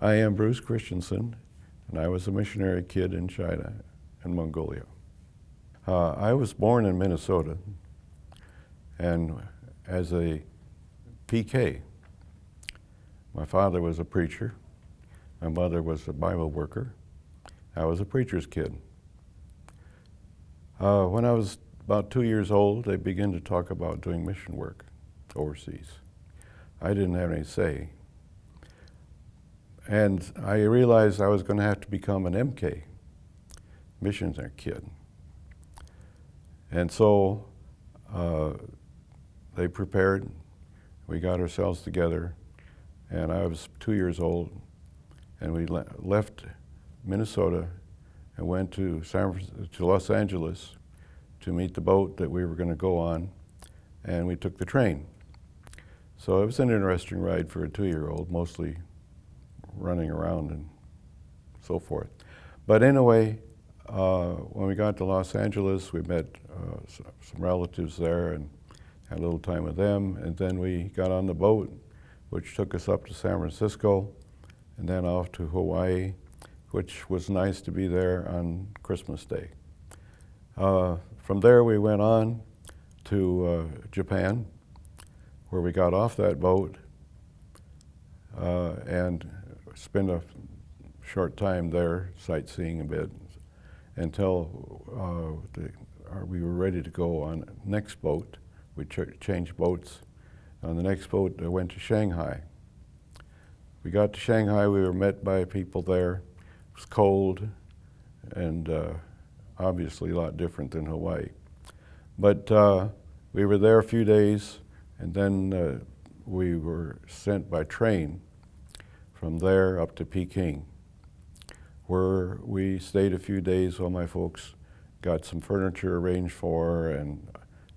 I am Bruce Christensen, and I was a missionary kid in China and Mongolia. I was born in Minnesota, and as a PK. My father was a preacher. My mother was a Bible worker. I was a preacher's kid. When I was about 2 years old, they began to talk about doing mission work overseas. I didn't have any say. And I realized I was going to have to become an MK, missionary kid. And so they prepared, we got ourselves together, and I was 2 years old, and we left Minnesota and went to Los Angeles to meet the boat that we were going to go on, and we took the train. So it was an interesting ride for a 2-year-old, mostly running around and so forth. But anyway, when we got to Los Angeles, we met some relatives there and had a little time with them, and then we got on the boat, which took us up to San Francisco, and then off to Hawaii, which was nice to be there on Christmas Day. From there we went on to Japan, where we got off that boat and spent a short time there sightseeing a bit until we were ready to go on the next boat. We changed boats. On the next boat, I went to Shanghai. We got to Shanghai, we were met by people there. It was cold and obviously a lot different than Hawaii. But we were there a few days, and then we were sent by train from there up to Peking, where we stayed a few days while my folks got some furniture arranged for and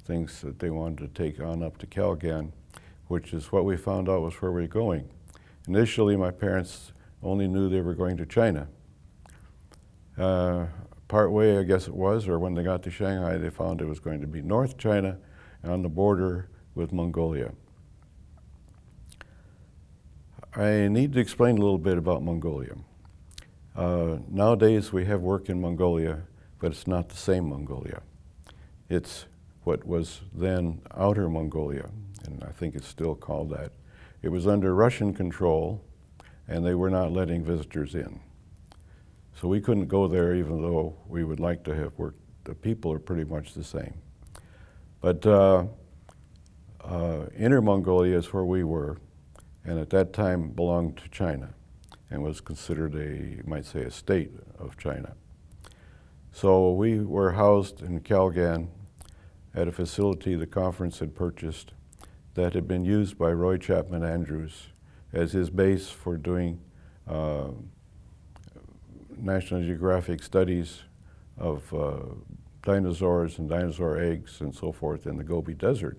things that they wanted to take on up to Kalgan, which is what we found out was where we were going. Initially, my parents only knew they were going to China. Part way, I guess it was, or when they got to Shanghai, they found it was going to be North China on the border with Mongolia. I need to explain a little bit about Mongolia. Nowadays we have work in Mongolia, but it's not the same Mongolia. It's what was then Outer Mongolia, and I think it's still called that. It was under Russian control, and they were not letting visitors in. So we couldn't go there even though we would like to have worked. The people are pretty much the same. But Inner Mongolia is where we were, and at that time belonged to China and was considered you might say, a state of China. So we were housed in Kalgan at a facility the conference had purchased that had been used by Roy Chapman Andrews as his base for doing National Geographic studies of dinosaurs and dinosaur eggs and so forth in the Gobi Desert.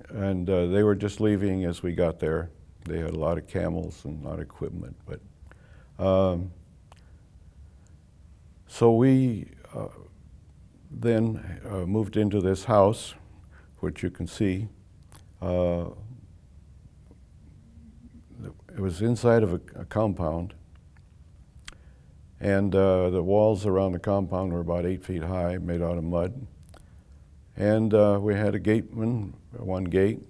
And they were just leaving as we got there. They had a lot of camels and a lot of equipment. But so we then moved into this house, which you can see. It was inside of a compound, and the walls around the compound were about 8 feet high, made out of mud. And we had a gateman, one gate,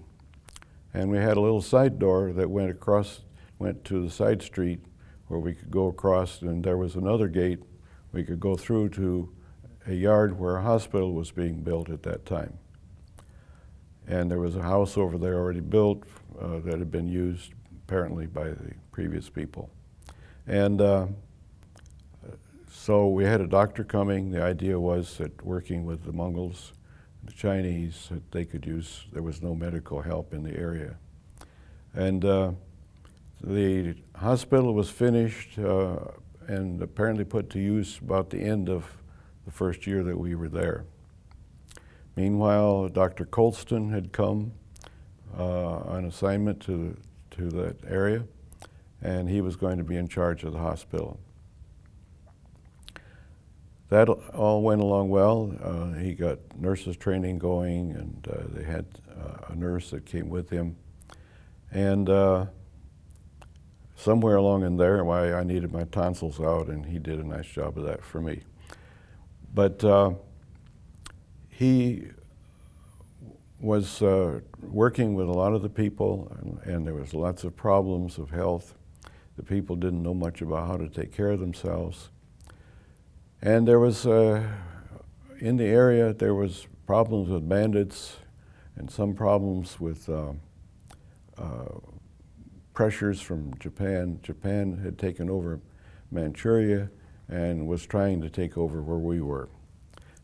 and we had a little side door that went to the side street where we could go across, and there was another gate we could go through to a yard where a hospital was being built at that time. And there was a house over there already built that had been used apparently by the previous people. And so we had a doctor coming. The idea was that working with the Mongols, the Chinese, that they could use, there was no medical help in the area. And the hospital was finished and apparently put to use about the end of the first year that we were there. Meanwhile, Dr. Colston had come on assignment to that area, and he was going to be in charge of the hospital. That all went along well. He got nurses training going, and they had a nurse that came with him. And somewhere along in there, why I needed my tonsils out, and he did a nice job of that for me. But he was working with a lot of the people, and there was lots of problems of health. The people didn't know much about how to take care of themselves. And there was, in the area, there was problems with bandits and some problems with pressures from Japan. Japan had taken over Manchuria and was trying to take over where we were.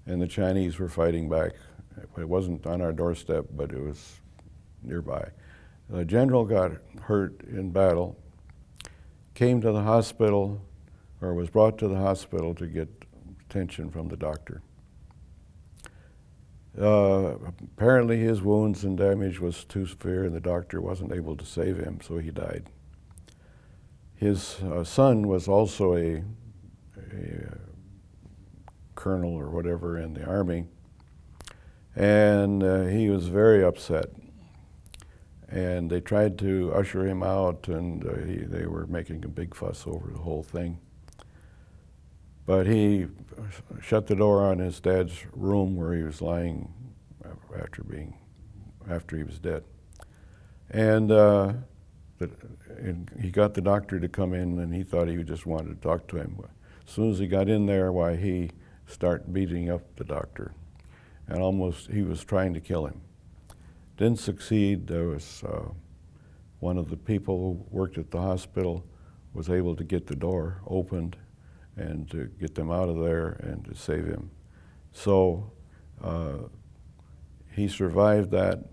And the Chinese were fighting back. It wasn't on our doorstep, but it was nearby. The general got hurt in battle, came to the hospital, or was brought to the hospital to get attention from the doctor. Apparently his wounds and damage was too severe and the doctor wasn't able to save him, so he died. His son was also a colonel or whatever in the army, and he was very upset. And they tried to usher him out, and they were making a big fuss over the whole thing. But he shut the door on his dad's room where he was lying after he was dead. And he got the doctor to come in, and he thought he just wanted to talk to him. As soon as he got in there, why, he started beating up the doctor. And almost, he was trying to kill him. Didn't succeed. There was one of the people who worked at the hospital was able to get the door opened and to get them out of there and to save him. So he survived that,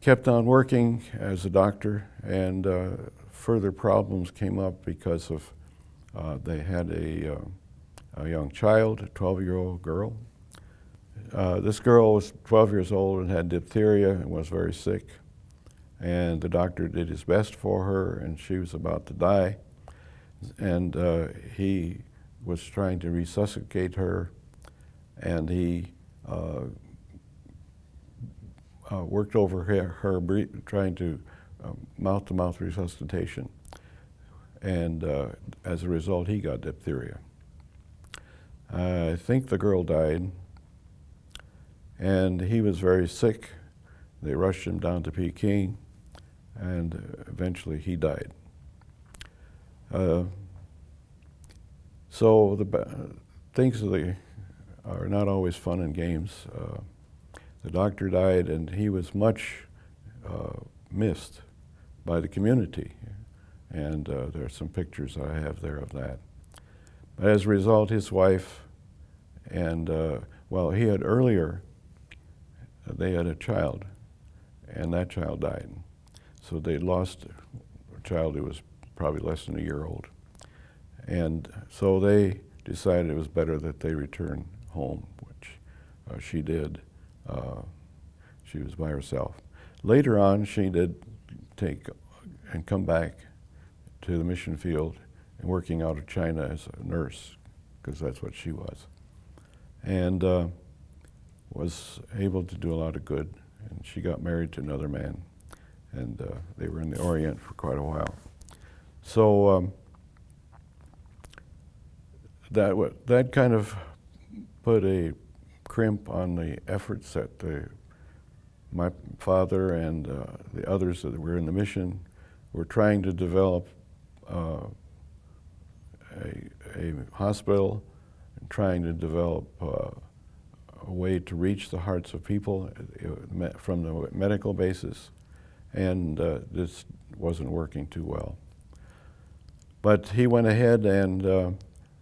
kept on working as a doctor, and further problems came up because of they had a young child, a 12-year-old girl. This girl was 12 years old and had diphtheria and was very sick. And the doctor did his best for her, and she was about to die. And he was trying to resuscitate her, and he worked over her trying to mouth-to-mouth resuscitation. And as a result, he got diphtheria. I think the girl died, and he was very sick. They rushed him down to Peking, and eventually he died. So things are not always fun and games. The doctor died, and he was much missed by the community. And there are some pictures I have there of that. But as a result, his wife and, well, he had earlier, they had a child, and that child died. So they lost a child who was probably less than a year old. And so they decided it was better that they return home, which she did. She was by herself. Later on, she did take and come back to the mission field and working out of China as a nurse, because that's what she was. And was able to do a lot of good. And she got married to another man, and they were in the Orient for quite a while. So that kind of put a crimp on the efforts that my father and the others that were in the mission were trying to develop a hospital and trying to develop a way to reach the hearts of people from the medical basis, and this wasn't working too well. But he went ahead and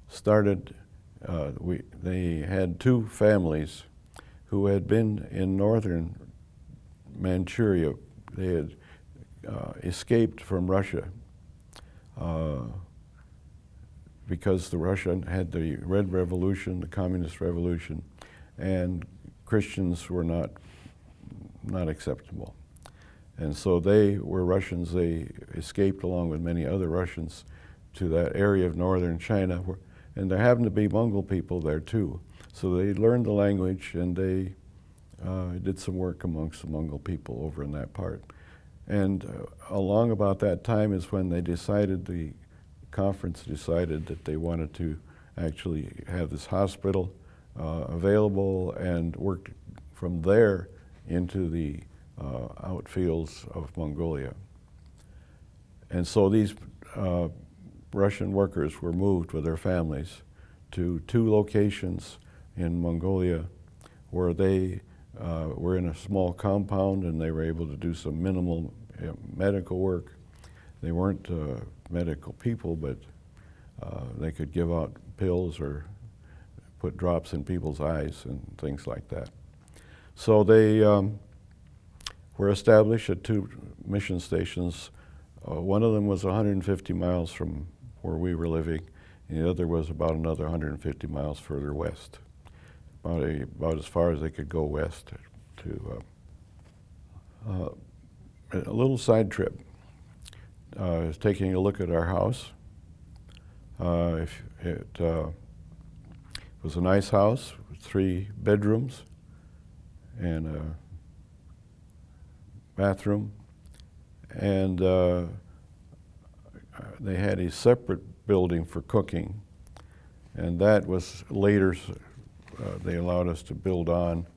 started, they had two families who had been in northern Manchuria. They had escaped from Russia because the Russian had the Red Revolution, the Communist Revolution, and Christians were not acceptable. And so they were Russians. They escaped along with many other Russians to that area of northern China, and there happened to be Mongol people there too. So they learned the language, and they did some work amongst the Mongol people over in that part. And along about that time is when they decided, the conference decided that they wanted to actually have this hospital available and worked from there into the outfields of Mongolia. And so these Russian workers were moved with their families to 2 locations in Mongolia where they were in a small compound and they were able to do some minimal medical work. They weren't medical people, but they could give out pills or put drops in people's eyes and things like that. So they were established at 2 mission stations. One of them was 150 miles from where we were living, and the other was about another 150 miles further west, about as far as they could go west to a little side trip. Is taking a look at our house. It was a nice house with 3 bedrooms and a bathroom, and they had a separate building for cooking, and that was later they allowed us to build on.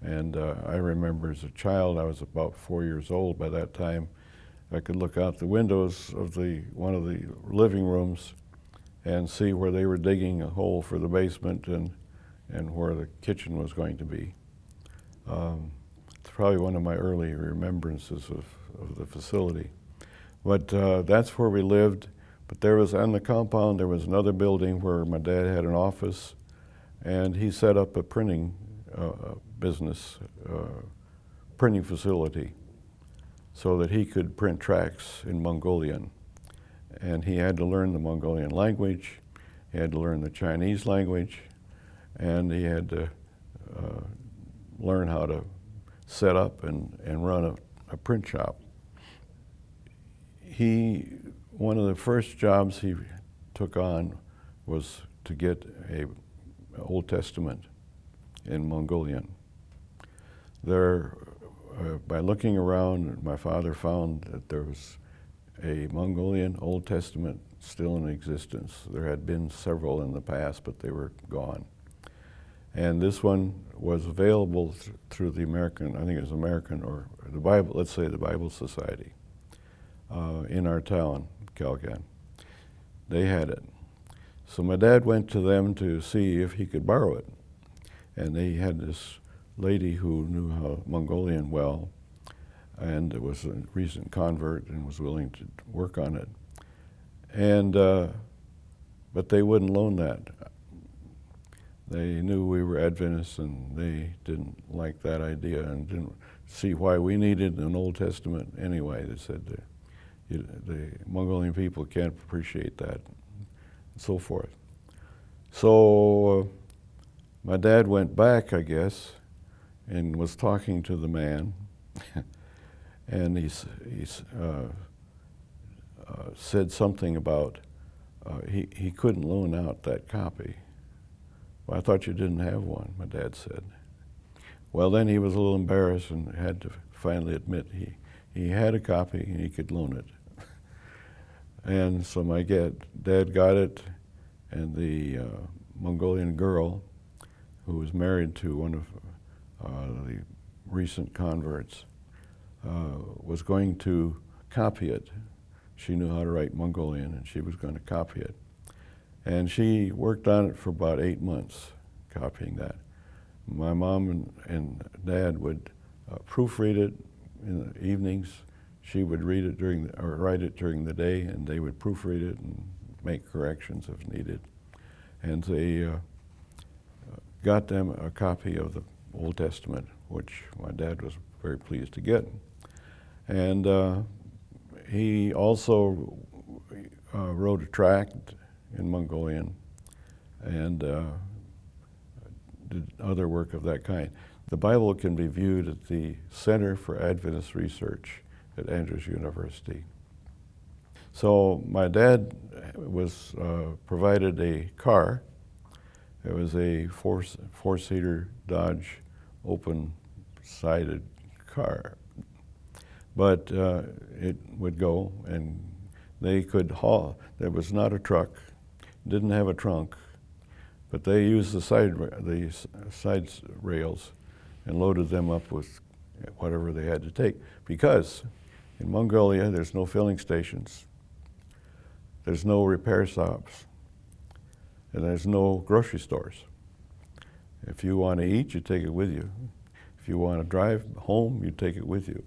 And I remember as a child, I was about 4 years old by that time, I could look out the windows of one of the living rooms and see where they were digging a hole for the basement and where the kitchen was going to be. It's probably one of my early remembrances of the facility. But that's where we lived. But there was, on the compound, there was another building where my dad had an office, and he set up a printing business, printing facility, so that he could print tracts in Mongolian. And he had to learn the Mongolian language, he had to learn the Chinese language, and he had to learn how to set up and run a print shop. One of the first jobs he took on was to get an Old Testament in Mongolian. There, by looking around, my father found that there was a Mongolian Old Testament still in existence. There had been several in the past, but they were gone. And this one was available through the American, I think it was American, or the Bible, let's say the Bible Society in our town, Kalgan. They had it. So my dad went to them to see if he could borrow it. And they had this lady who knew how Mongolian well, and was a recent convert and was willing to work on it. And but they wouldn't loan that. They knew we were Adventists, and they didn't like that idea and didn't see why we needed an Old Testament anyway. They said the Mongolian people can't appreciate that, and so forth. So my dad went back, I guess, and was talking to the man, and he said something about he couldn't loan out that copy. Well, I thought you didn't have one, my dad said. Well, then he was a little embarrassed and had to finally admit he had a copy and he could loan it. And so my dad got it, and the Mongolian girl, who was married to one of the recent converts, was going to copy it. She knew how to write Mongolian, and she was going to copy it. And she worked on it for about 8 months, copying that. My mom and dad would proofread it in the evenings. She would read it or write it during the day, and they would proofread it and make corrections if needed. And they got them a copy of the Old Testament, which my dad was very pleased to get. And he also wrote a tract in Mongolian and did other work of that kind. The Bible can be viewed at the Center for Adventist Research at Andrews University. So my dad was provided a car. It was a four-seater Dodge open-sided car. but it would go, and they could haul. There was not a truck, didn't have a trunk, but they used the side rails and loaded them up with whatever they had to take. Because in Mongolia, there's no filling stations, there's no repair shops, and there's no grocery stores. If you want to eat, you take it with you. If you want to drive home, you take it with you.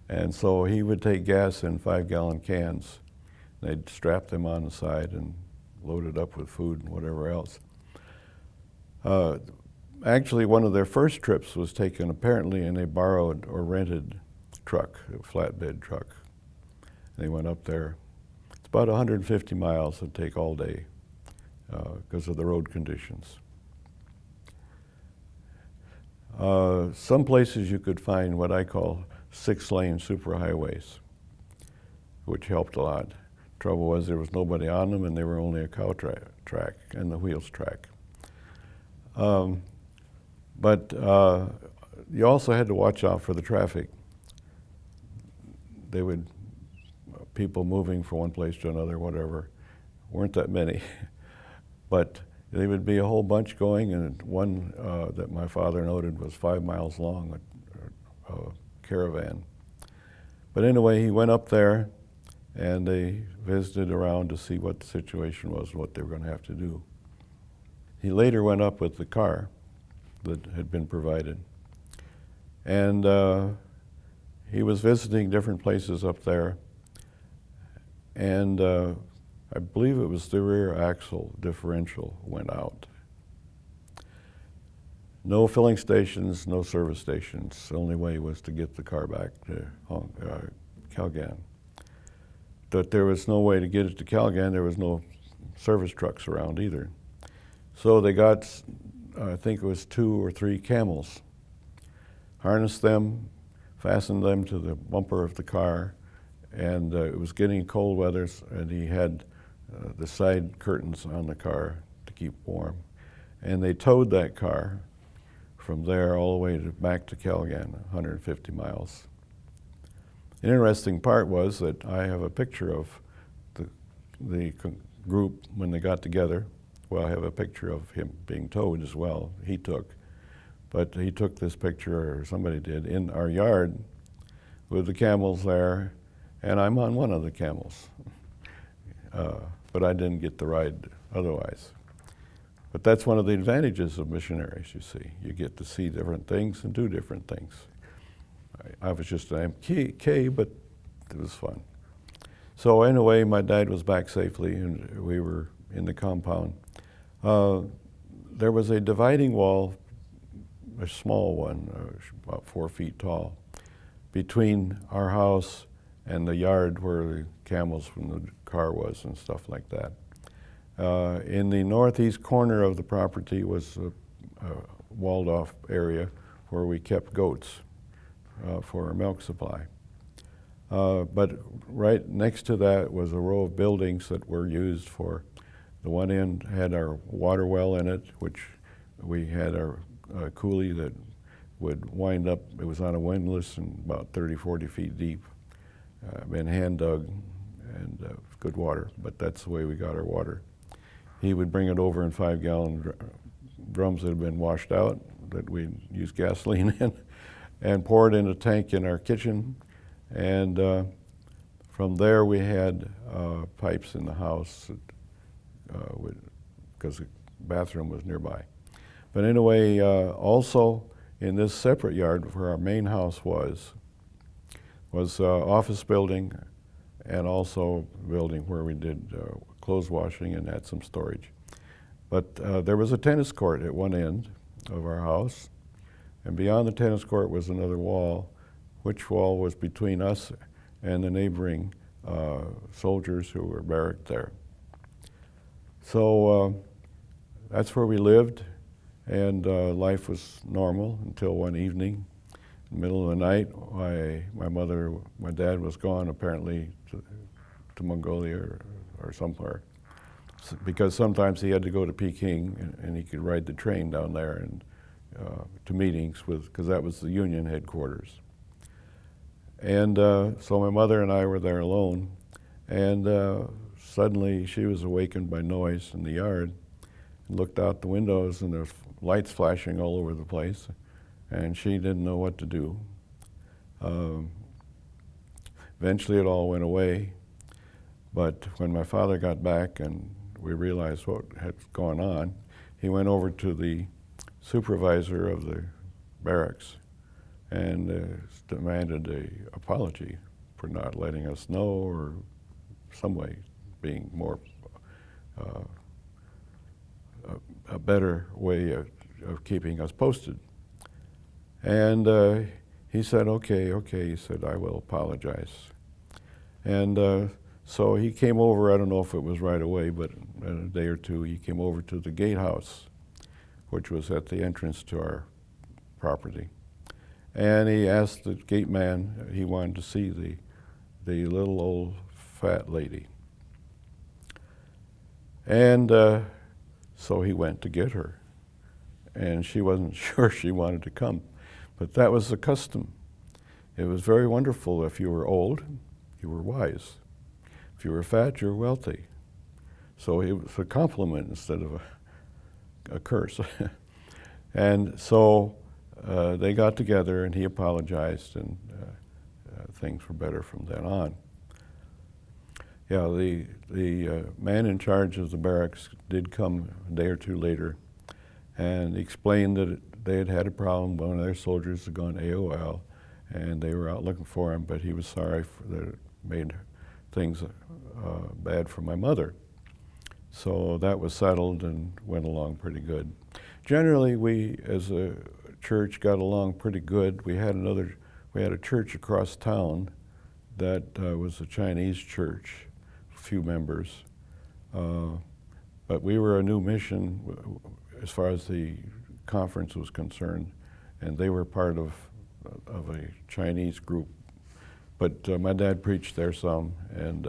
And so he would take gas in 5-gallon cans. They'd strap them on the side and load it up with food and whatever else. Actually, one of their first trips was taken apparently in a borrowed or rented truck, a flatbed truck. They went up there. It's about 150 miles. It'd take all day because of the road conditions. Some places you could find what I call 6-lane superhighways, which helped a lot. Trouble was there was nobody on them, and they were only a cow track and the wheels track. But you also had to watch out for the traffic. People moving from one place to another, whatever, weren't that many. But there would be a whole bunch going, and one that my father noted was 5 miles long, a caravan. But anyway, he went up there, and they visited around to see what the situation was and what they were going to have to do. He later went up with the car that had been provided. And he was visiting different places up there, and I believe it was the rear axle differential went out. No filling stations, no service stations. The only way was to get the car back to Kalgan. But there was no way to get it to Kalgan. There was no service trucks around either. So they got, I think it was 2 or 3 camels, harnessed them, fastened them to the bumper of the car, and it was getting cold weather, and he had the side curtains on the car to keep warm. And they towed that car from there all the way back to Kalgan, 150 miles. An interesting part was that I have a picture of the group when they got together. Well, I have a picture of him being towed as well, he took. But he took this picture, or somebody did, in our yard with the camels there, and I'm on one of the camels. But I didn't get the ride otherwise. But that's one of the advantages of missionaries, you see. You get to see different things and do different things. I was just an MK, but it was fun. So anyway, my dad was back safely, and we were in the compound. There was a dividing wall, a small one, about 4 feet tall, between our house and the yard where the camels from the car was and stuff like that. In the northeast corner of the property was a walled-off area where we kept goats for our milk supply. But right next to that was a row of buildings that were used for, the one end had our water well in it, which we had our coulee that would wind up, it was on a windlass and about 30, 40 feet deep, and hand dug, and good water, but that's the way we got our water. He would bring it over in 5-gallon drums that had been washed out, that we'd use gasoline in, and pour it in a tank in our kitchen. And from there we had pipes in the house because the bathroom was nearby. But anyway, also in this separate yard where our main house was office building, and also a building where we did clothes washing and had some storage. But there was a tennis court at one end of our house, and beyond the tennis court was another wall, which wall was between us and the neighboring soldiers who were barracked there. So that's where we lived, and life was normal until one evening. In the middle of the night, my dad was gone apparently to Mongolia or somewhere, because sometimes he had to go to Peking and he could ride the train down there and to meetings because that was the Union headquarters. And so my mother and I were there alone, and suddenly she was awakened by noise in the yard, and looked out the windows, and there's lights flashing all over the place, and she didn't know what to do. Eventually it all went away, but when my father got back and we realized what had gone on, he went over to the supervisor of the barracks and demanded an apology for not letting us know, or some way being more a better way of keeping us posted. And he said, okay, he said, I will apologize. And so he came over, I don't know if it was right away, but in a day or two, he came over to the gatehouse, which was at the entrance to our property. And he asked the gate man, he wanted to see the little old fat lady. And so he went to get her. And she wasn't sure she wanted to come. But that was the custom. It was very wonderful. If you were old, you were wise. If you were fat, you were wealthy. So it was a compliment instead of a curse. And so they got together and he apologized, and things were better from then on. Yeah, the man in charge of the barracks did come a day or two later and explained that they had had a problem. One of their soldiers had gone AWOL, and they were out looking for him, but he was sorry that it made things bad for my mother. So that was settled and went along pretty good. Generally, we as a church got along pretty good. We had a church across town that was a Chinese church, a few members. But we were a new mission as far as the conference was concerned, and they were part of a Chinese group. But my dad preached there some, and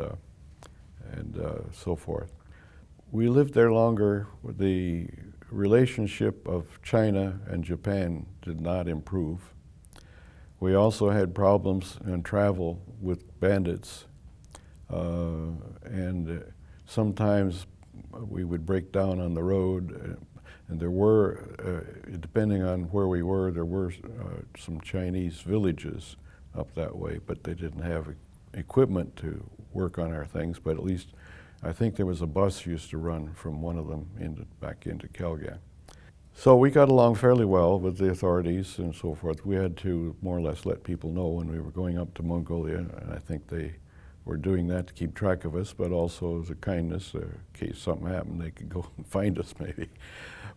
so forth. We lived there longer. The relationship of China and Japan did not improve. We also had problems in travel with bandits, and sometimes we would break down on the road, and there were, depending on where we were, there were some Chinese villages up that way, but they didn't have equipment to work on our things. But at least I think there was a bus used to run from one of them back into Kelga. So we got along fairly well with the authorities and so forth. We had to more or less let people know when we were going up to Mongolia, and I think they were doing that to keep track of us, but also as a kindness, in case something happened, they could go and find us maybe.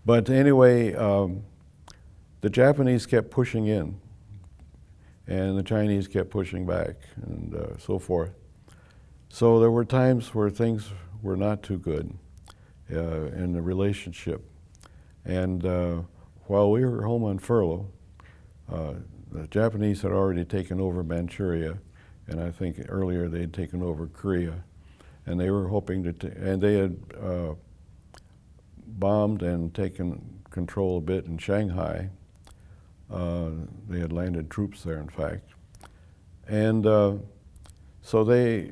But anyway, the Japanese kept pushing in, and the Chinese kept pushing back, and so forth. So there were times where things were not too good in the relationship. And while we were home on furlough, the Japanese had already taken over Manchuria, and I think earlier they had taken over Korea, and they were hoping to, and they had bombed and taken control a bit in Shanghai. They had landed troops there, in fact. And so they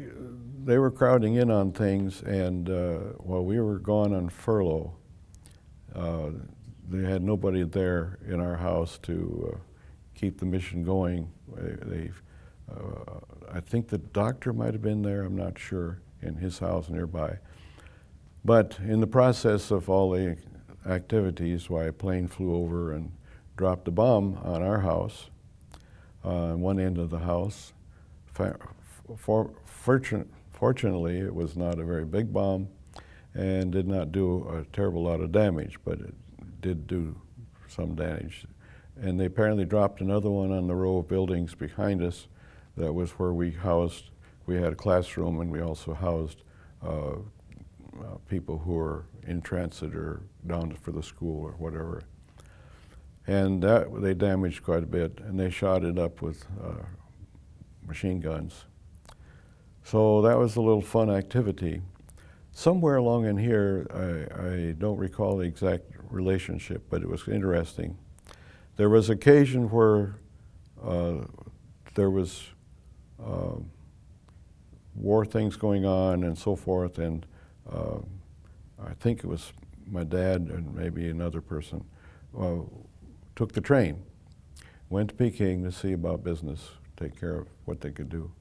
were crowding in on things, and while we were gone on furlough, they had nobody there in our house to keep the mission going. I think the doctor might have been there, I'm not sure, in his house nearby. But in the process of all the activities, why a plane flew over and dropped a bomb on our house, on one end of the house. Fortunately, it was not a very big bomb and did not do a terrible lot of damage, but it did do some damage. And they apparently dropped another one on the row of buildings behind us. That was where we had a classroom, and we also housed people who were in transit or down for the school or whatever. And that they damaged quite a bit, and they shot it up with machine guns. So that was a little fun activity. Somewhere along in here, I don't recall the exact relationship, but it was interesting. There was occasion where there was war things going on and so forth, and I think it was my dad and maybe another person took the train, went to Peking to see about business, take care of what they could do.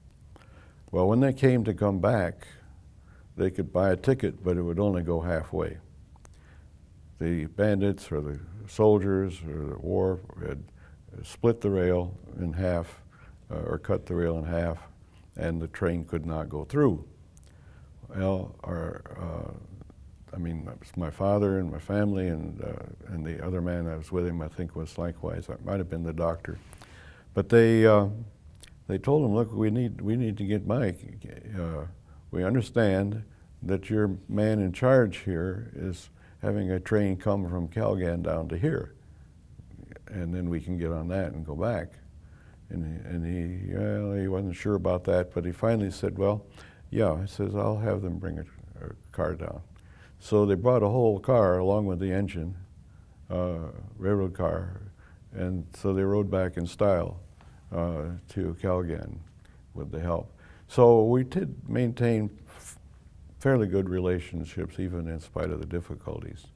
Well, when they came to come back, they could buy a ticket, but it would only go halfway. The bandits or the soldiers or the war had split the rail in half or cut the rail in half, and the train could not go through. Well, I mean, it was my father and my family, and the other man I was with him, I think, was likewise. It might have been the doctor. But they told him, look, we need to get Mike. We understand that your man in charge here is having a train come from Kalgan down to here, and then we can get on that and go back. And he wasn't sure about that, but he finally said, well, yeah, he says, I'll have them bring a car down. So they brought a whole car along with the engine, railroad car, and so they rode back in style to Kalgan with the help. So we did maintain fairly good relationships, even in spite of the difficulties.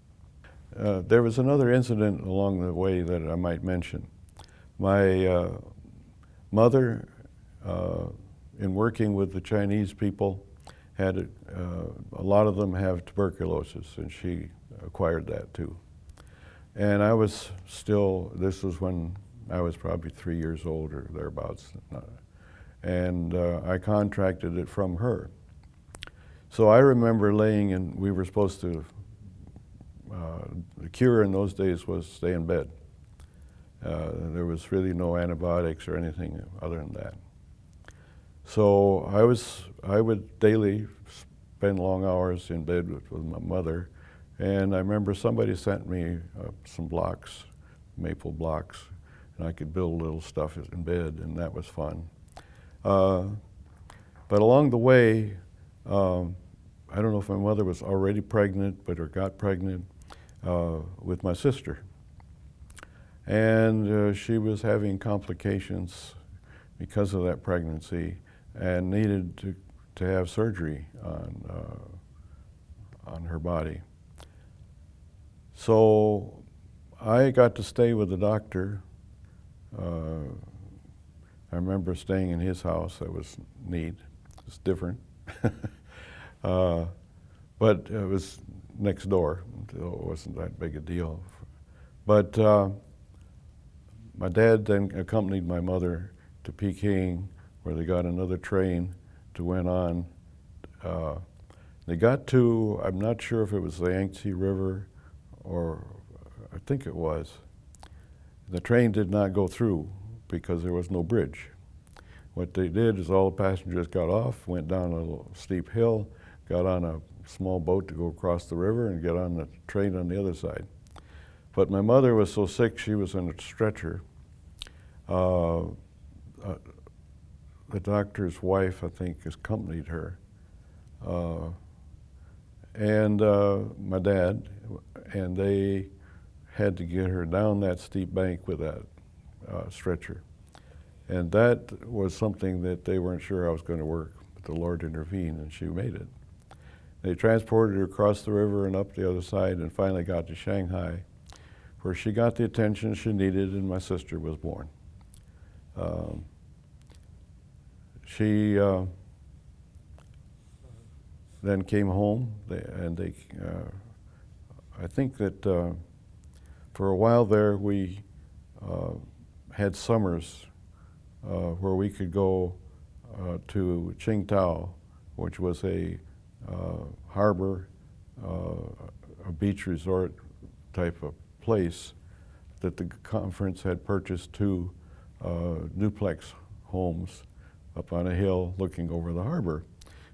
There was another incident along the way that I might mention. My mother, in working with the Chinese people, had a lot of them have tuberculosis, and she acquired that too. And I was still, this was when I was probably 3 years old or thereabouts, and I contracted it from her. So I remember laying in, we were supposed to, the cure in those days was stay in bed. There was really no antibiotics or anything other than that. So I would daily spend long hours in bed with my mother, and I remember somebody sent me some blocks, maple blocks, and I could build little stuff in bed, and that was fun. But along the way, I don't know if my mother was already pregnant, or got pregnant with my sister. And she was having complications because of that pregnancy and needed to have surgery on her body. So I got to stay with the doctor. I remember staying in his house. That was neat. It's different. But it was next door, so it wasn't that big a deal. But my dad then accompanied my mother to Peking, where they got another train to went on. They got to, I'm not sure if it was the Yangtze River, or I think it was. The train did not go through because there was no bridge. What they did is all the passengers got off, went down a little steep hill, got on a small boat to go across the river and get on the train on the other side. But my mother was so sick, she was in a stretcher. The doctor's wife, I think, accompanied her. And my dad, and they had to get her down that steep bank with that stretcher. And that was something that they weren't sure I was going to work, but the Lord intervened and she made it. They transported her across the river and up the other side and finally got to Shanghai, where she got the attention she needed and my sister was born. She then came home, and I think that for a while there we had summers where we could go to Qingdao, which was a harbor, a beach resort type of place that the conference had purchased two duplex homes up on a hill looking over the harbor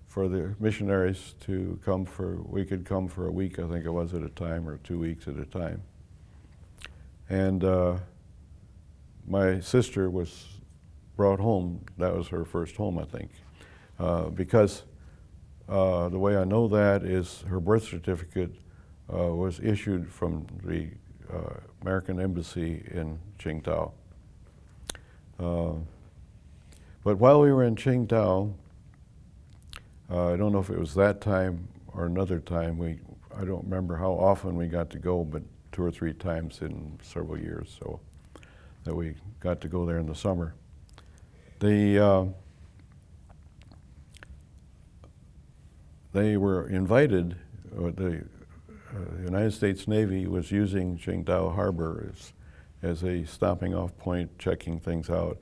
for the missionaries to come for, we could come for a week, I think it was, at a time, or 2 weeks at a time. And my sister was brought home. That was her first home, I think, because the way I know that is her birth certificate was issued from the American Embassy in Qingdao. But while we were in Qingdao, I don't know if it was that time or another time, I don't remember how often we got to go, but 2 or 3 times in several years, so that we got to go there in the summer. They were invited, the United States Navy was using Qingdao Harbor as a stopping off point, checking things out.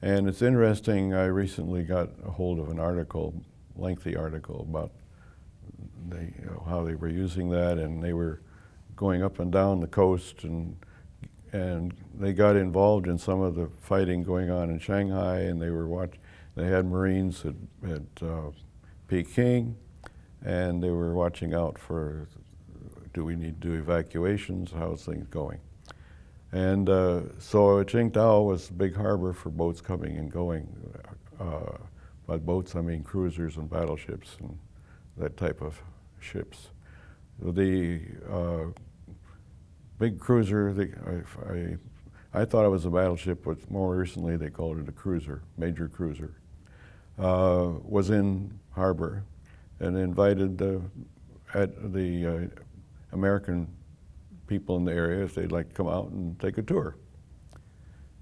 And it's interesting, I recently got a hold of an article, lengthy article about how they were using that, and they were going up and down the coast, and they got involved in some of the fighting going on in Shanghai, and they had Marines at Peking, and they were watching out for, do we need to do evacuations, how's things going? And so Qingdao was a big harbor for boats coming and going. By boats, I mean cruisers and battleships and that type of ships. The big cruiser, I thought it was a battleship, but more recently they called it a cruiser, major cruiser, was in harbor and invited the American people in the area if they'd like to come out and take a tour.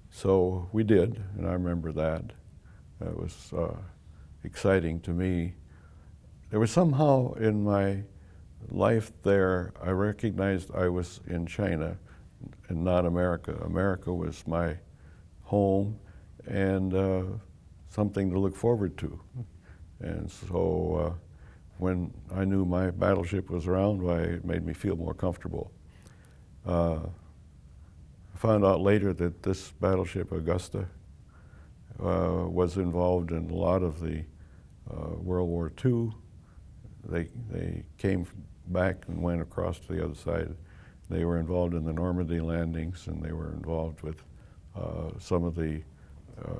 So we did, and I remember that. It was exciting to me. There was somehow in my life there, I recognized I was in China and not America. America was my home and something to look forward to. And so when I knew my battleship was around, why, it made me feel more comfortable. I found out later that this battleship, Augusta, was involved in a lot of the World War II. They came back and went across to the other side. They were involved in the Normandy landings, and they were involved with some of the,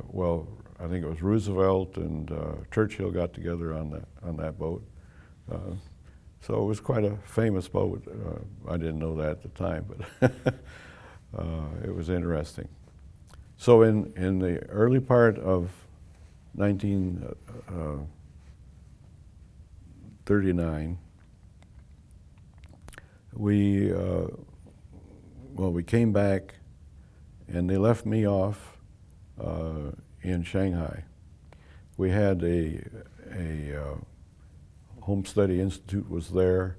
well, I think it was Roosevelt and Churchill got together on that boat. So it was quite a famous boat. I didn't know that at the time, but it was interesting. So in the early part of 1939, we came back, and they left me off in Shanghai. We had a Home Study Institute was there,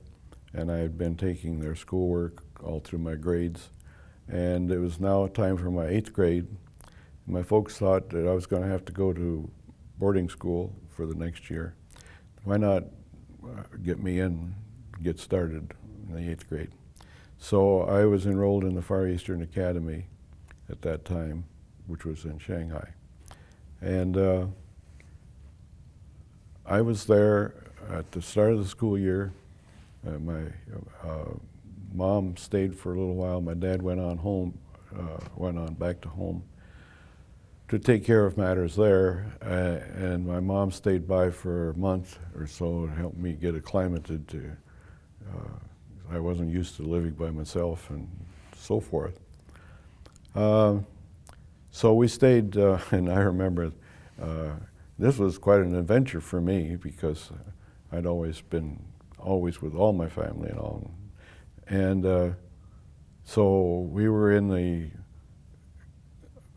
and I had been taking their schoolwork all through my grades. And it was now time for my 8th grade. My folks thought that I was going to have to go to boarding school for the next year. Why not get me in, get started in the 8th grade? So I was enrolled in the Far Eastern Academy at that time, which was in Shanghai. And I was there at the start of the school year. My mom stayed for a little while. My dad went on back to home to take care of matters there. And my mom stayed by for a month or so and helped me get acclimated to, I wasn't used to living by myself and so forth. So we stayed, and I remember this was quite an adventure for me because I'd always been with all my family and all. And so we were in the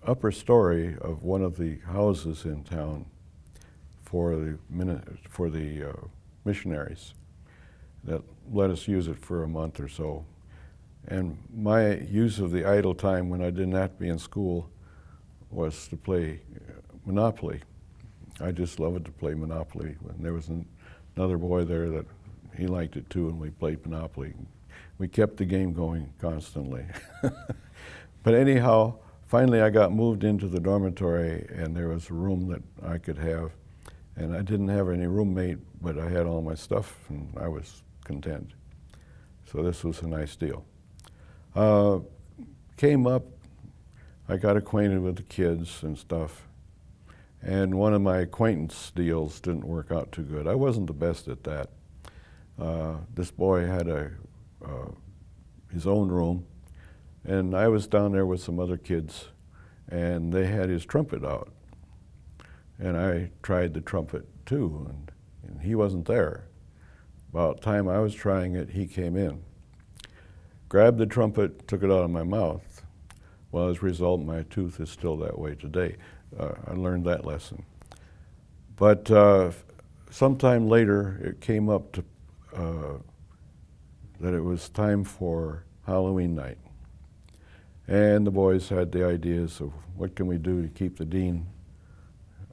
upper story of one of the houses in town for the missionaries that let us use it for a month or so. And my use of the idle time when I didn't have to be in school was to play Monopoly. I just loved to play Monopoly. And there was another boy there that he liked it too, and we played Monopoly. We kept the game going constantly. But anyhow, finally I got moved into the dormitory, and there was a room that I could have. And I didn't have any roommate, but I had all my stuff, and I was content. So this was a nice deal. Came up, I got acquainted with the kids and stuff. And one of my acquaintance deals didn't work out too good. I wasn't the best at that. This boy had his own room, and I was down there with some other kids, and they had his trumpet out. and I tried the trumpet too, and he wasn't there. About the time I was trying it, he came in, grabbed the trumpet, took it out of my mouth. Well, as a result, my tooth is still that way today. I learned that lesson. But sometime later, it came up to that it was time for Halloween night. And the boys had the ideas of what can we do to keep the dean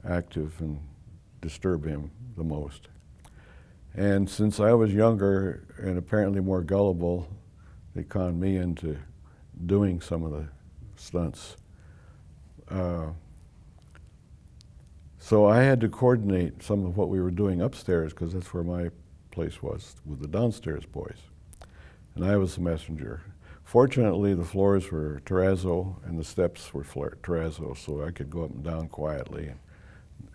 active and disturb him the most. And since I was younger and apparently more gullible, they conned me into doing some of the stunts. So I had to coordinate some of what we were doing upstairs, because that's where my place was, with the downstairs boys. And I was the messenger. Fortunately, the floors were terrazzo and the steps were terrazzo, so I could go up and down quietly. And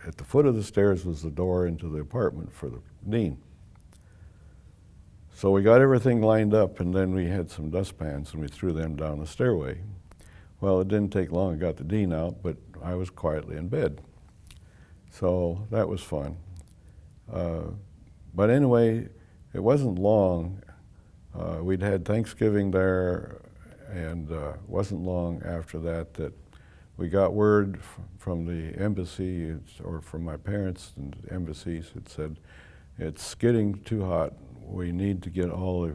at the foot of the stairs was the door into the apartment for the dean. So we got everything lined up, and then we had some dustpans and we threw them down the stairway. Well, it didn't take long, I got the dean out, but I was quietly in bed. So that was fun. But anyway, it wasn't long. We'd had Thanksgiving there, and it wasn't long after that that we got word from the embassy, or from my parents and embassies. It said, it's getting too hot. We need to get all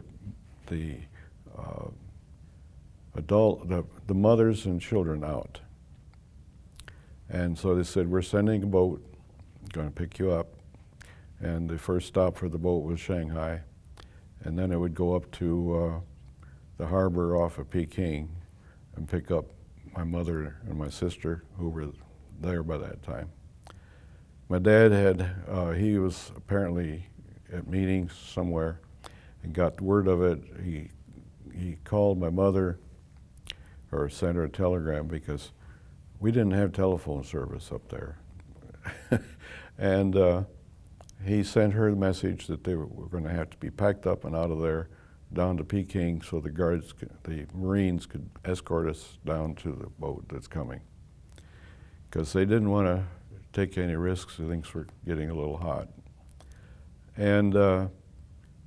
the the mothers and children out. And so they said, we're sending a boat, going to pick you up. And the first stop for the boat was Shanghai. And then it would go up to the harbor off of Peking and pick up my mother and my sister, who were there by that time. My dad he was apparently at meetings somewhere and got word of it. He called my mother, or sent her a telegram, because we didn't have telephone service up there. And he sent her the message that they were going to have to be packed up and out of there down to Peking, so the guards, the Marines, could escort us down to the boat that's coming. Because they didn't want to take any risks, things were getting a little hot. And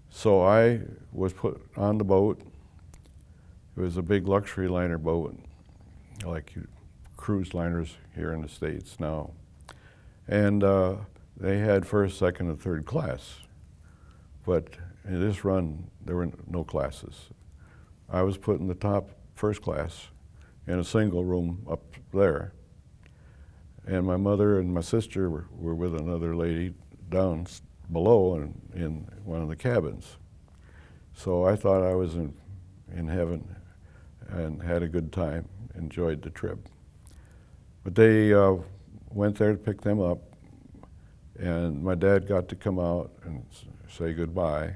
so I was put on the boat. It was a big luxury liner boat, like cruise liners here in the States now. And they had first, second, and third class. But in this run, there were no classes. I was put in the top first class in a single room up there. And my mother and my sister were with another lady down below in one of the cabins. So I thought I was in heaven and had a good time, enjoyed the trip. But they went there to pick them up, and my dad got to come out and say goodbye,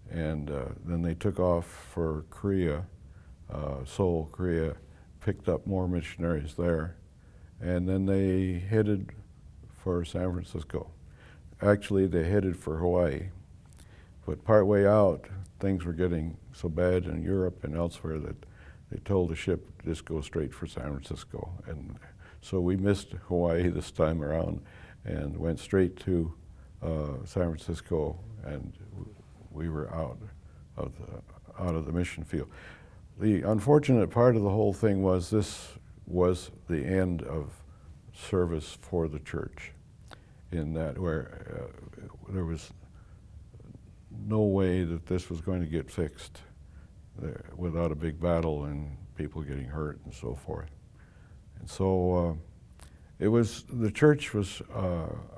and then they took off for Korea, Seoul, Korea, picked up more missionaries there, and then they headed for San Francisco. Actually, they headed for Hawaii, but partway out, things were getting so bad in Europe and elsewhere that they told the ship to just go straight for San Francisco. And so we missed Hawaii this time around and went straight to San Francisco, and we were out of the mission field. The unfortunate part of the whole thing was this was the end of service for the church, in that where there was no way that this was going to get fixed without a big battle and people getting hurt and so forth. And so the church was,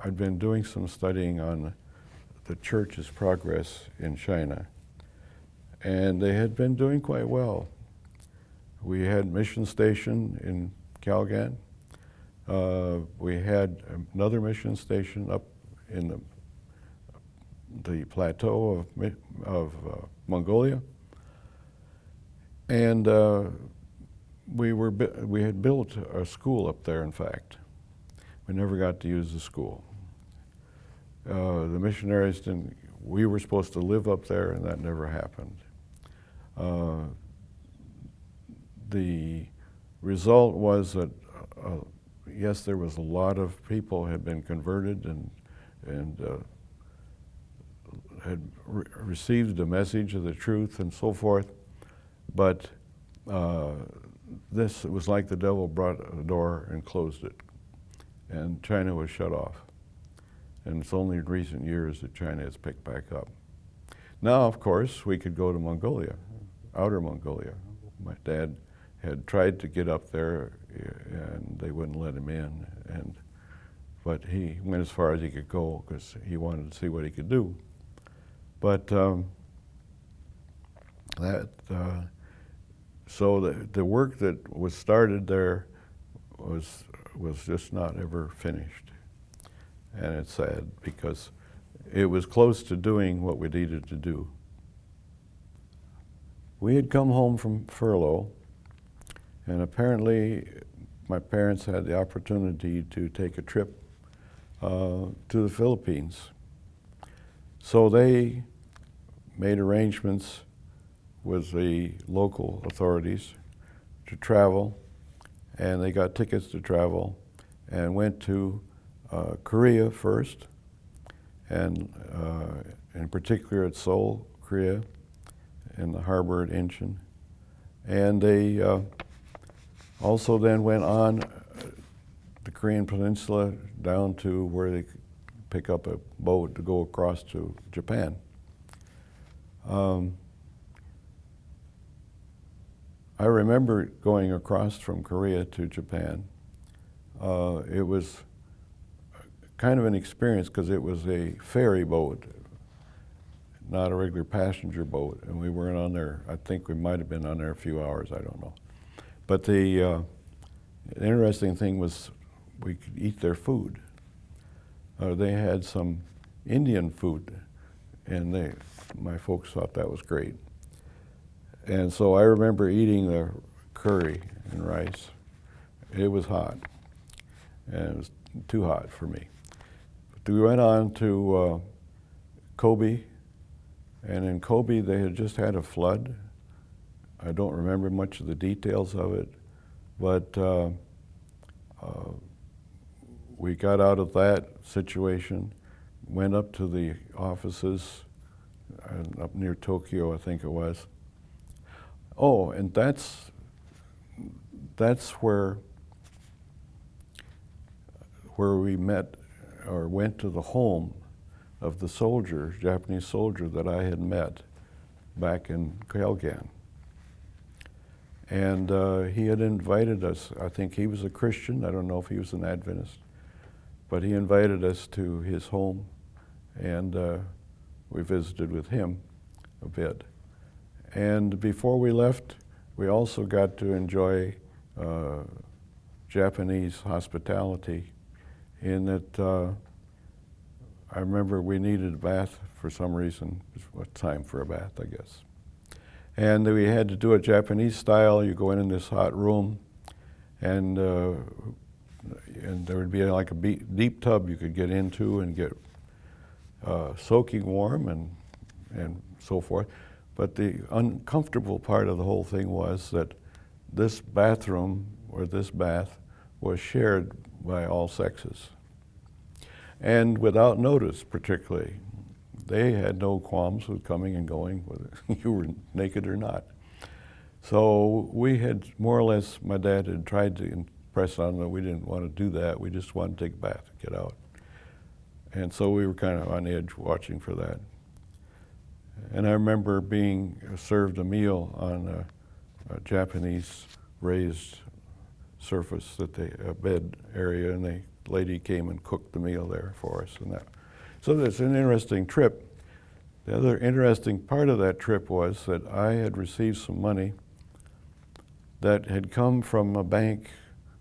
I'd been doing some studying on the church's progress in China, and they had been doing quite well. We had mission station in Kalgan. We had another mission station up in the plateau of Mongolia, and we had built a school up there. In fact, we never got to use the school. The missionaries didn't. We were supposed to live up there, and that never happened. The result was that yes, there was a lot of people had been converted and had received the message of the truth and so forth, but this was like the devil brought a door and closed it, and China was shut off. And it's only in recent years that China has picked back up. Now, of course, we could go to Mongolia, outer Mongolia. My dad had tried to get up there, and they wouldn't let him in. But he went as far as he could go because he wanted to see what he could do. But so the work that was started there was just not ever finished. And it's sad because it was close to doing what we needed to do. We had come home from furlough, and apparently my parents had the opportunity to take a trip to the Philippines. So they made arrangements with the local authorities to travel, and they got tickets to travel and went to Korea first, and in particular at Seoul, Korea, in the harbor at Incheon. And they also then went on the Korean peninsula down to where they could pick up a boat to go across to Japan. I remember going across from Korea to Japan. It was kind of an experience because it was a ferry boat, not a regular passenger boat, and we weren't on there. I think we might have been on there a few hours, I don't know. But the interesting thing was we could eat their food. They had some Indian food, and my folks thought that was great. And so I remember eating the curry and rice. It was hot, and it was too hot for me. But we went on to Kobe, and in Kobe they had just had a flood. I don't remember much of the details of it, but we got out of that situation, went up to the offices up near Tokyo, I think it was. Oh, and that's where we met or went to the home of the soldier, Japanese soldier that I had met back in Kyogan. And he had invited us. I think he was a Christian. I don't know if he was an Adventist, but he invited us to his home, and we visited with him a bit. And before we left, we also got to enjoy Japanese hospitality in that I remember we needed a bath for some reason. It was time for a bath, I guess. And we had to do it Japanese style. You go in this hot room, and there would be like a deep tub you could get into and get soaking warm and so forth. But the uncomfortable part of the whole thing was that this bathroom, or this bath, was shared by all sexes. And without notice, particularly. They had no qualms with coming and going, whether you were naked or not. So we had more or less, my dad had tried to impress on them that we didn't want to do that. We just wanted to take a bath and get out. And so we were kind of on edge watching for that. And I remember being served a meal on a Japanese raised surface, a bed area, and the lady came and cooked the meal there for us. And that. So it's an interesting trip. The other interesting part of that trip was that I had received some money that had come from a bank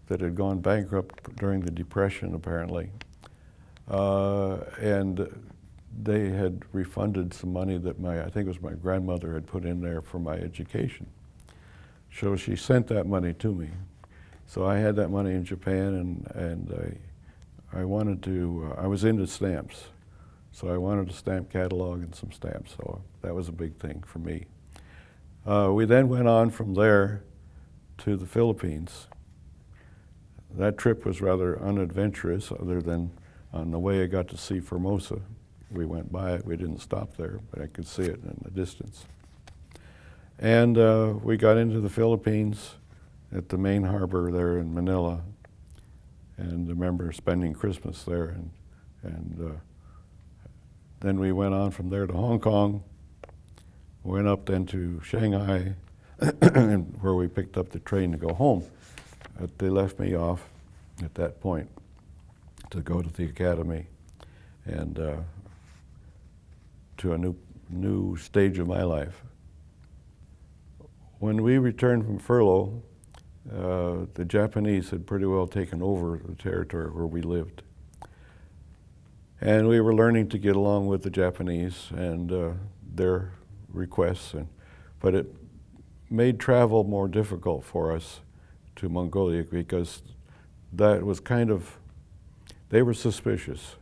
that had gone bankrupt during the Depression, apparently. And they had refunded some money that I think it was my grandmother had put in there for my education. So she sent that money to me. So I had that money in Japan, and I wanted to, I was into stamps. So I wanted a stamp catalog and some stamps, so that was a big thing for me. We then went on from there to the Philippines. that trip was rather unadventurous, other than on the way I got to see Formosa. We went by it, we didn't stop there, but I could see it in the distance. And we got into the Philippines at the main harbor there in Manila, and I remember spending Christmas there, and then we went on from there to Hong Kong, went up then to Shanghai, where we picked up the train to go home. They left me off at that point to go to the academy and to a new stage of my life. When we returned from furlough, the Japanese had pretty well taken over the territory where we lived. And we were learning to get along with the Japanese and their requests, but it made travel more difficult for us to Mongolia, because that was kind of, they were suspicious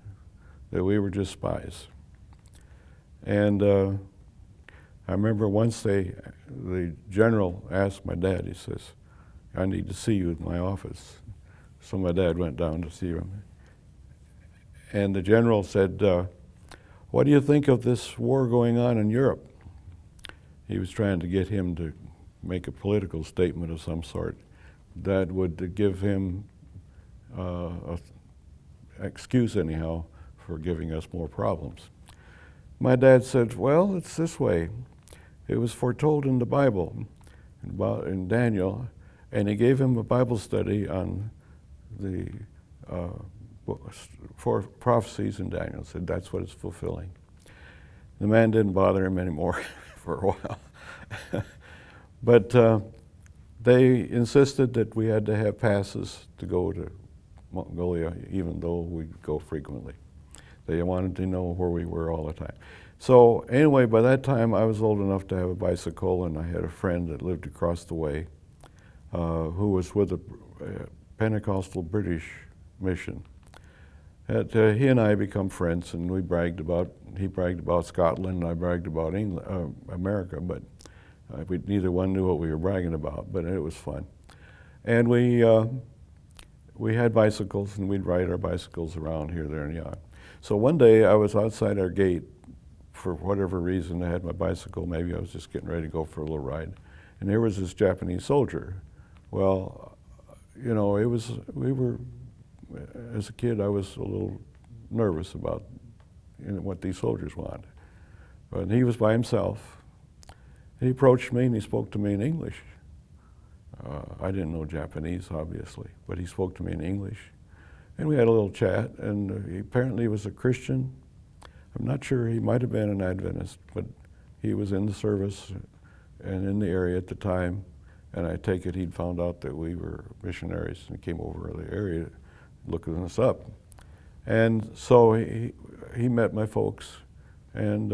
that we were just spies. And I remember once the general asked my dad, he says, "I need to see you in my office." So my dad went down to see him. And the general said, "What do you think of this war going on in Europe?" He was trying to get him to make a political statement of some sort that would give him an excuse anyhow for giving us more problems. My dad said, "Well, it's this way. It was foretold in the Bible, in Daniel," and he gave him a Bible study on the 4 prophecies in Daniel. Said that's what it's fulfilling. The man didn't bother him anymore for a while. But they insisted that we had to have passes to go to Mongolia, even though we'd go frequently. They wanted to know where we were all the time. So anyway, by that time I was old enough to have a bicycle, and I had a friend that lived across the way who was with a Pentecostal British mission. He and I become friends, and he bragged about Scotland, and I bragged about America, but neither one knew what we were bragging about, but it was fun. And we had bicycles, and we'd ride our bicycles around here, there, and yon. So one day I was outside our gate for whatever reason. I had my bicycle, maybe I was just getting ready to go for a little ride, and there was this Japanese soldier. Well, you know, as a kid I was a little nervous about what these soldiers wanted. But he was by himself. He approached me and he spoke to me in English. I didn't know Japanese, obviously, but he spoke to me in English. And we had a little chat, and he apparently was a Christian. I'm not sure, he might have been an Adventist, but he was in the service and in the area at the time, and I take it he'd found out that we were missionaries and came over to the area looking us up. And so he met my folks and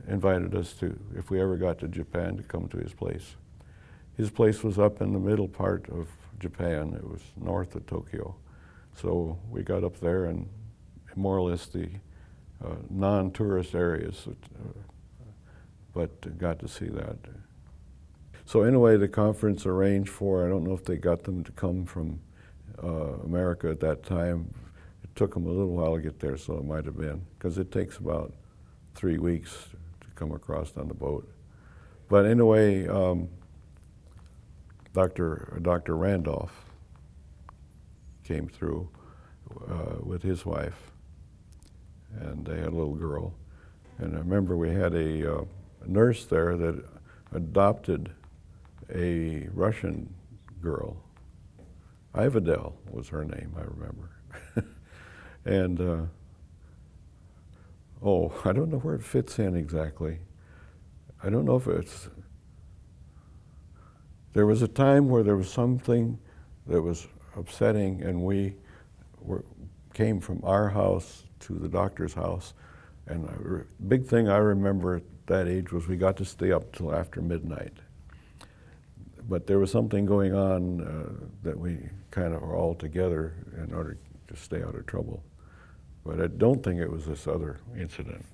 invited us to, if we ever got to Japan, to come to his place. His place was up in the middle part of Japan. It was north of Tokyo. So we got up there, and more or less the non-tourist areas, but got to see that. So anyway, the conference arranged for, I don't know if they got them to come from America at that time. It took them a little while to get there, so it might have been, because it takes about 3 weeks to come across on the boat. But anyway, Dr. Randolph came through with his wife, and they had a little girl. And I remember we had a nurse there that adopted a Russian girl. Ivadel was her name, I remember. And I don't know where it fits in exactly. I don't know if it's, there was a time where there was something that was upsetting, and we came from our house to the doctor's house, and the big thing I remember at that age was we got to stay up till after midnight. But there was something going on that we kind of were all together in order to stay out of trouble. But I don't think it was this other incident.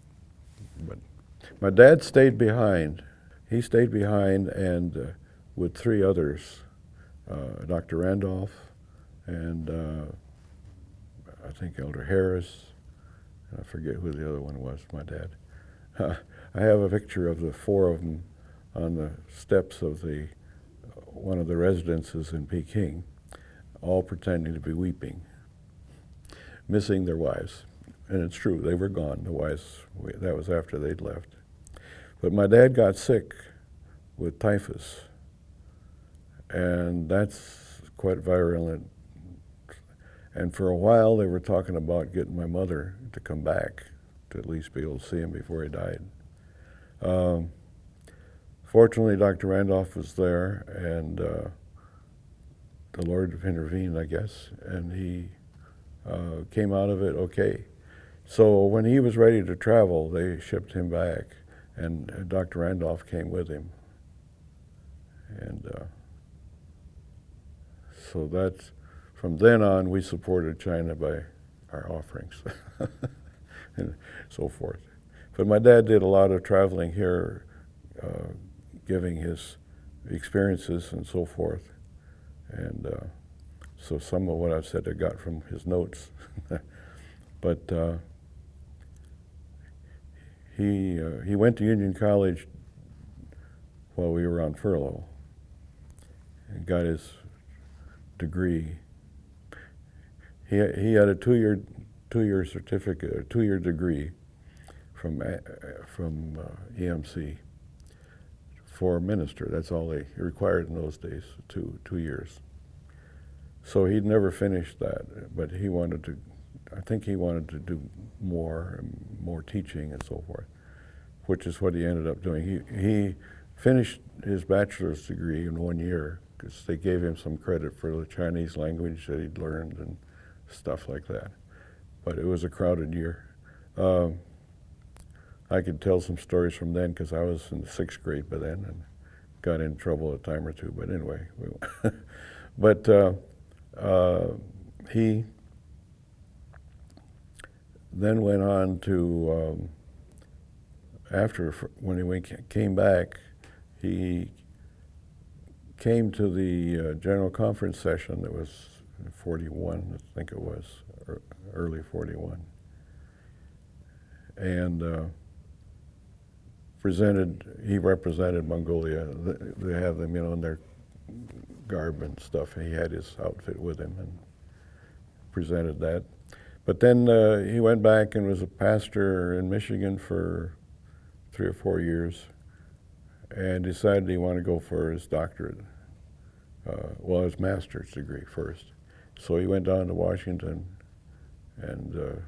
But my dad stayed behind. He stayed behind and with 3 others, Dr. Randolph and I think Elder Harris, and I forget who the other one was, my dad. I have a picture of the four of them on the steps of one of the residences in Peking, all pretending to be weeping, missing their wives. And it's true, they were gone, the wives, that was after they'd left. But my dad got sick with typhus, and that's quite virulent. And for a while they were talking about getting my mother to come back to at least be able to see him before he died. Fortunately, Dr. Randolph was there, and the Lord intervened, I guess, and he came out of it okay. So when he was ready to travel, they shipped him back, and Dr. Randolph came with him. And so that's, from then on, we supported China by our offerings and so forth. But my dad did a lot of traveling here, giving his experiences and so forth. And so some of what I've said I got from his notes. But he went to Union College while we were on furlough and got his degree. He had a two-year certificate, a 2-year degree from EMC for a minister. That's all they required in those days, 2 years. So he'd never finished that, but he wanted to, I think he wanted to do more and more teaching and so forth, which is what he ended up doing. He finished his bachelor's degree in 1 year because they gave him some credit for the Chinese language that he'd learned and stuff like that. But it was a crowded year. I could tell some stories from then because I was in the 6th grade by then and got in trouble a time or two. But anyway, but he then went on to, when he came back, he came to the General Conference session that was in 41, I think it was, early 41. And he represented Mongolia. They have them, in their garb and stuff. He had his outfit with him and presented that. But then he went back and was a pastor in Michigan for 3 or 4 years and decided he wanted to go for his doctorate, his master's degree first. So he went down to Washington and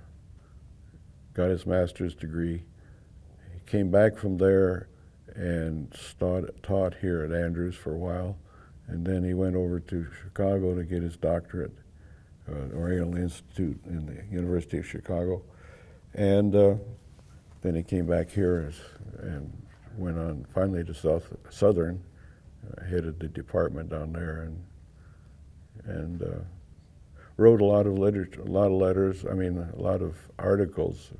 got his master's degree. He came back from there and taught here at Andrews for a while, and then he went over to Chicago to get his doctorate, Oriental Institute in the University of Chicago, and then he came back here and went on finally to Southern, headed the department down there, and wrote a lot of literature, a lot of articles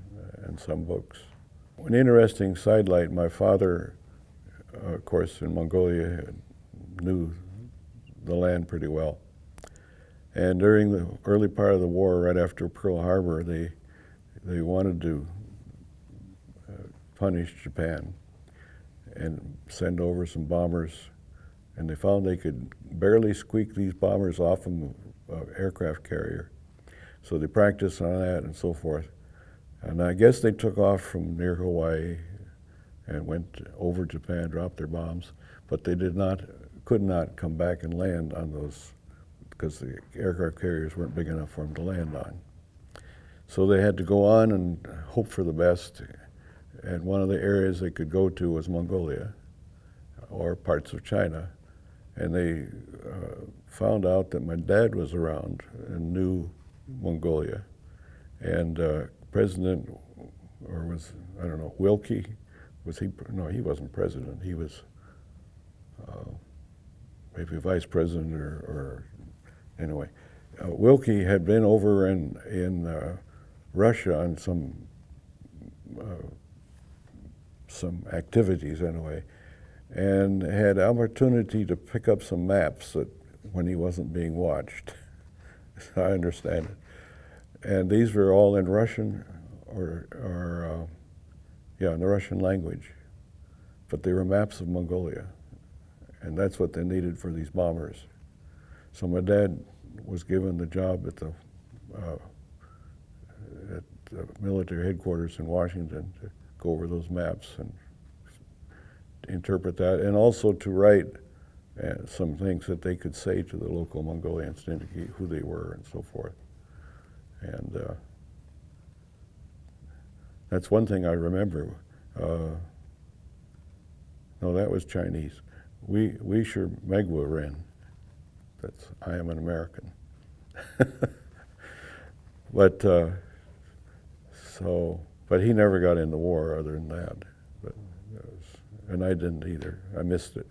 and some books. An interesting sidelight, my father, of course, in Mongolia, knew the land pretty well. And during the early part of the war, right after Pearl Harbor, they wanted to punish Japan and send over some bombers. And they found they could barely squeak these bombers off from an aircraft carrier. So they practiced on that and so forth. And I guess they took off from near Hawaii and went over Japan, dropped their bombs, but they could not come back and land on those because the aircraft carriers weren't big enough for them to land on. So they had to go on and hope for the best. And one of the areas they could go to was Mongolia or parts of China. And they found out that my dad was around and knew Mongolia. And President, or was, I don't know, Wilkie, was he? No, he wasn't president. He was maybe vice president or anyway. Wilkie had been over in Russia on some activities anyway, and had opportunity to pick up some maps that when he wasn't being watched. I understand it. And these were all in Russian in the Russian language. But they were maps of Mongolia. And that's what they needed for these bombers. So my dad was given the job at the military headquarters in Washington to go over those maps and interpret that, and also to write some things that they could say to the local Mongolian Syndicate, who they were and so forth. And that's one thing I remember. No, that was Chinese. We sure Megwa Ren. That's I am an American. But but he never got in the war other than that. But and I didn't either. I missed it.